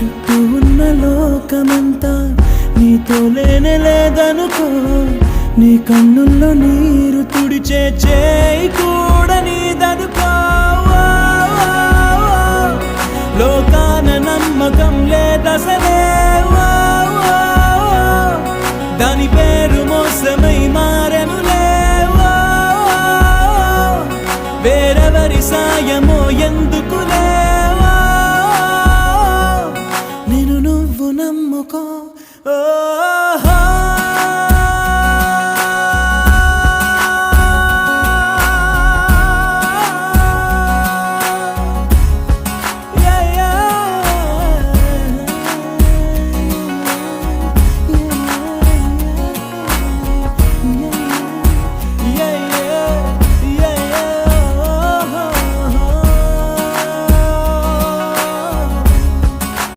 చుట్టూ ఉన్న లోకమంతా నీతో లేనే లేదనుకో, నీ కన్నుల్లో నీరు తుడిచే చేయి కూడా నీదనుకో. లోకాన నమ్మకం లేదసలే, దాని పేరు మోసమై మారెనులే. వేరెవరి సాయమో ఎందు